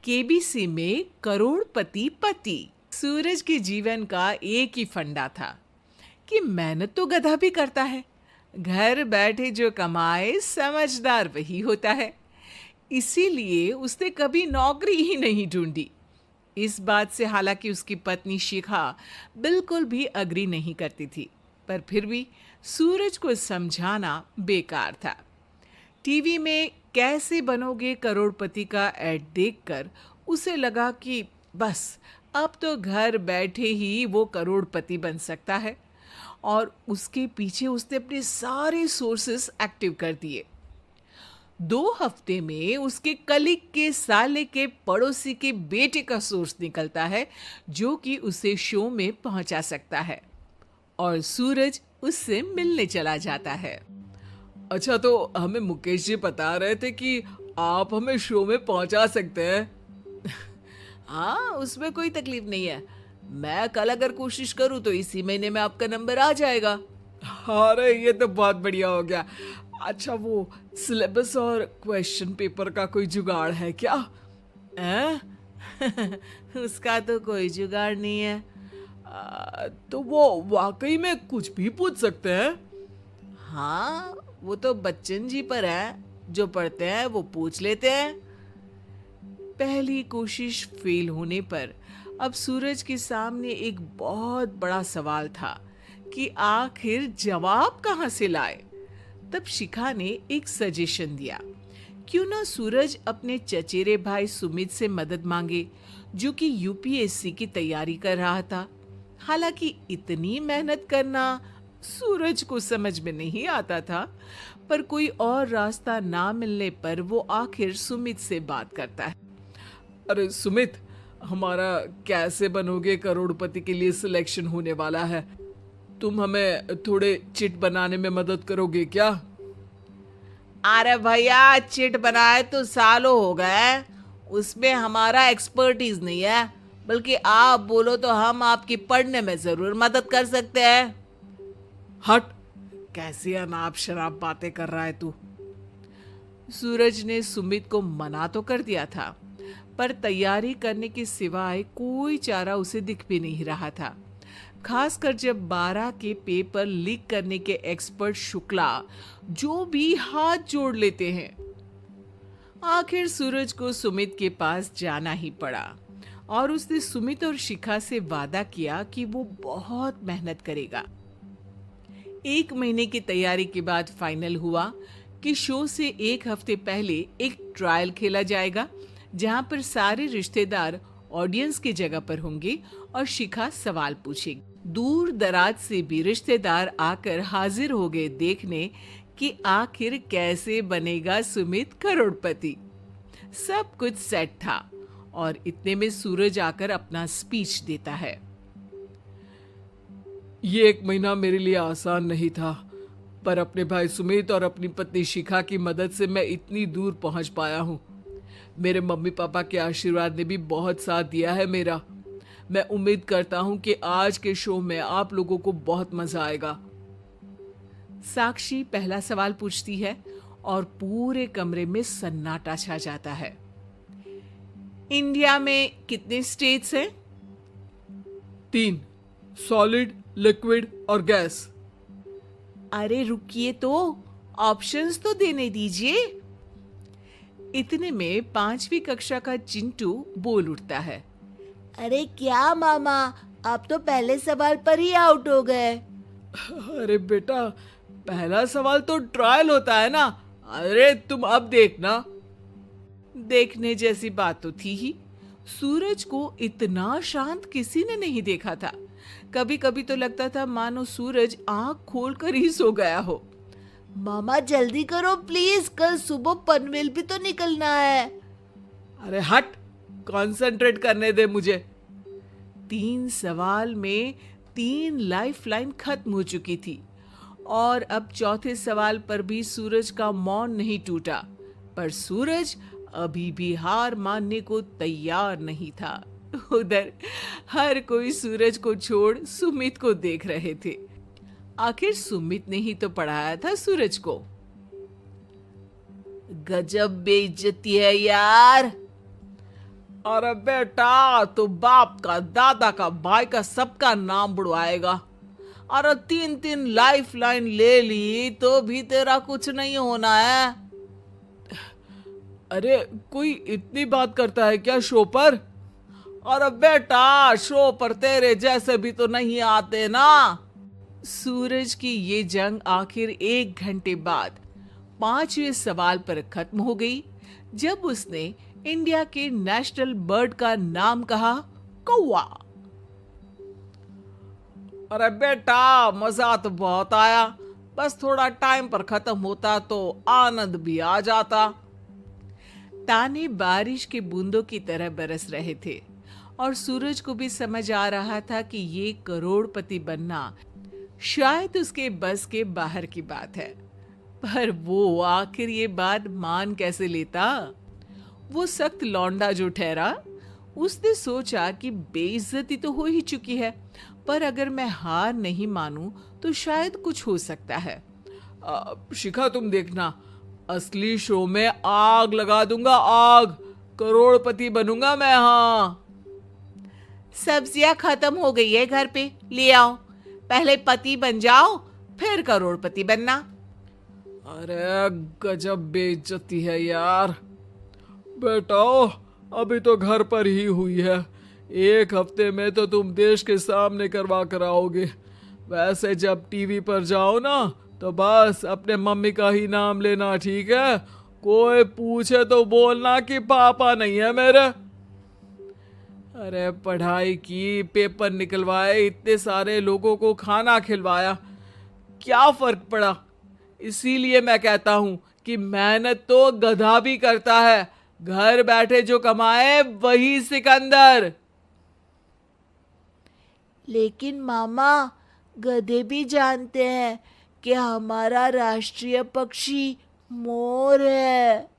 KBC में करोड़पति पति। सूरज के जीवन का एक ही फंडा था कि मेहनत तो गधा भी करता है, घर बैठे जो कमाए समझदार वही होता है। इसीलिए उसने कभी नौकरी ही नहीं ढूंढी। इस बात से हालांकि उसकी पत्नी शिखा बिल्कुल भी अग्री नहीं करती थी, पर फिर भी सूरज को समझाना बेकार था। टीवी में कैसे बनोगे करोड़पति का ऐड देखकर उसे लगा कि बस अब तो घर बैठे ही वो करोड़पति बन सकता है, और उसके पीछे उसने अपने सारे सोर्सेस एक्टिव कर दिए। 2 हफ्ते में उसके कलीग के साले के पड़ोसी के बेटे का सोर्स निकलता है जो कि उसे शो में पहुंचा सकता है, और सूरज उससे मिलने चला जाता है। अच्छा, तो हमें मुकेश जी बता रहे थे कि आप हमें शो में पहुंचा सकते हैं। हाँ, उसमें कोई तकलीफ नहीं है। मैं कल अगर कोशिश करूँ तो इसी महीने में आपका नंबर आ जाएगा। अरे ये तो बहुत बढ़िया हो गया। अच्छा, वो सिलेबस और क्वेश्चन पेपर का कोई जुगाड़ है क्या? हैं? उसका तो कोई जुगाड़ नहीं है। तो वो वाकई में कुछ भी पूछ सकते हैं? हाँ, वो तो बच्चन जी पर है, जो पढ़ते हैं वो पूछ लेते हैं। पहली कोशिश फेल होने पर अब सूरज के सामने एक बहुत बड़ा सवाल था कि आखिर जवाब कहाँ से लाए। तब शिखा ने एक सजेशन दिया, क्यों ना सूरज अपने चचेरे भाई सुमित से मदद मांगे, जो कि यूपीएससी की तैयारी कर रहा था। हालांकि इतनी मेहनत करना सूरज को समझ में नहीं आता था, पर कोई और रास्ता ना मिलने पर वो आखिर सुमित से बात करता है। अरे सुमित, हमारा कैसे बनोगे करोड़पति के लिए सिलेक्शन होने वाला है। तुम हमें थोड़े चिट बनाने में मदद करोगे क्या? अरे भैया, चिट बनाए तो सालों हो गए, उसमें हमारा एक्सपर्टीज नहीं है। बल्कि आप बोलो तो हम आपकी पढ़ने में जरूर मदद कर सकते हैं। हट, कैसी अनाप शराब बातें कर रहा है तू। सूरज ने सुमित को मना तो कर दिया था, पर तैयारी करने के सिवाय कोई चारा उसे दिख भी नहीं रहा था। खासकर जब 12 के पेपर लीक करने के एक्सपर्ट शुक्ला जो भी हाथ जोड़ लेते हैं। आखिर सूरज को सुमित के पास जाना ही पड़ा, और उसने सुमित और शिखा से वादा किया कि वो बहुत मेहनत करेगा। 1 महीने की तैयारी के बाद फाइनल हुआ कि शो से 1 हफ्ते पहले एक ट्रायल खेला जाएगा, जहां पर सारे रिश्तेदार ऑडियंस की जगह पर होंगे और शिखा सवाल पूछेगी। दूर दराज से भी रिश्तेदार आकर हाजिर हो गए देखने कि आखिर कैसे बनेगा सुमित करोड़पति। सब कुछ सेट था, और इतने में सूरज आकर अपना स्पीच देता है। ये 1 महीना मेरे लिए आसान नहीं था, पर अपने भाई सुमित और अपनी पत्नी शिखा की मदद से मैं इतनी दूर पहुंच पाया हूँ। मेरे मम्मी पापा के आशीर्वाद ने भी बहुत साथ दिया है मेरा। मैं उम्मीद करता हूँ कि आज के शो में आप लोगों को बहुत मजा आएगा। साक्षी पहला सवाल पूछती है, और पूरे कमरे में सन्नाटा छा जाता है। इंडिया में कितने स्टेट्स हैं? 3, सॉलिड, लिक्विड और गैस। अरे रुकिए, तो ऑप्शंस तो देने दीजिए। इतने में 5वीं कक्षा का चिंटू बोल उठता है, अरे क्या मामा, आप तो पहले सवाल पर ही आउट हो गए। अरे बेटा, पहला सवाल तो ट्रायल होता है ना। अरे तुम अब देखना। देखने जैसी बात तो थी ही। सूरज को इतना शांत किसी ने नहीं देखा था। कभी कभी तो लगता था मानो सूरज आंख खोलकर ही सो गया हो। मामा जल्दी करो प्लीज, कल सुबह पनवेल भी तो निकलना है। अरे हट, कंसंट्रेट करने दे मुझे। 3 सवाल में 3 लाइफलाइन खत्म हो चुकी थी, और अब चौथे सवाल पर भी सूरज का मौन नहीं टूटा। पर सूरज अभी भी हार मानने को तैयार नहीं था। उधर हर कोई सूरज को छोड़ सुमित को देख रहे थे। आखिर सुमित ने ही तो पढ़ाया था सूरज को। गजब बेइज्जती है यार। अरे बेटा, तो बाप का, दादा का, भाई का, सबका नाम बुड़वाएगा। अरे 3-3 लाइफ लाइन ले ली तो भी तेरा कुछ नहीं होना है। अरे कोई इतनी बात करता है क्या शो पर? अरे बेटा, शो पर तेरे जैसे भी तो नहीं आते ना। सूरज की ये जंग आखिर 1 घंटे बाद 5वें सवाल पर खत्म हो गई, जब उसने इंडिया के नेशनल बर्ड का नाम कहा, कौवा। अरे बेटा, मजा तो बहुत आया, बस थोड़ा टाइम पर खत्म होता तो आनंद भी आ जाता। ताने बारिश के बूंदों की तरह बरस रहे थे और सूरज को भी समझ आ रहा था कि ये करोड़पति बनना शायद उसके बस के बाहर की बात है। पर वो आखिर ये बात मान कैसे लेता? वो सख्त लौंडा जो ठहरा, उसने सोचा कि बेइज्जती तो हो ही चुकी है, पर अगर मैं हार नहीं मानूं तो शायद कुछ हो सकता है। शिखा, तुम देखना, असली शो में आग लगा दूंगा, आग। करोड़पति बनूंगा मैं। हाँ, सब्जियां खत्म हो गई है घर पे, ले आओ। पहले पति बन जाओ, फिर करोड़पति बनना। अरे गजब बेइज्जती है यार। बेटा, अभी तो घर पर ही हुई है, 1 हफ्ते में तो तुम देश के सामने करवा कर आओगे। वैसे जब टीवी पर जाओ ना, तो बस अपने मम्मी का ही नाम लेना, ठीक है? कोई पूछे तो बोलना कि पापा नहीं है मेरे। अरे पढ़ाई की, पेपर निकलवाए, इतने सारे लोगों को खाना खिलवाया, क्या फर्क पड़ा? इसीलिए मैं कहता हूं कि मेहनत तो गधा भी करता है, घर बैठे जो कमाए वही सिकंदर। लेकिन मामा, गधे भी जानते हैं कि हमारा राष्ट्रीय पक्षी मोर है।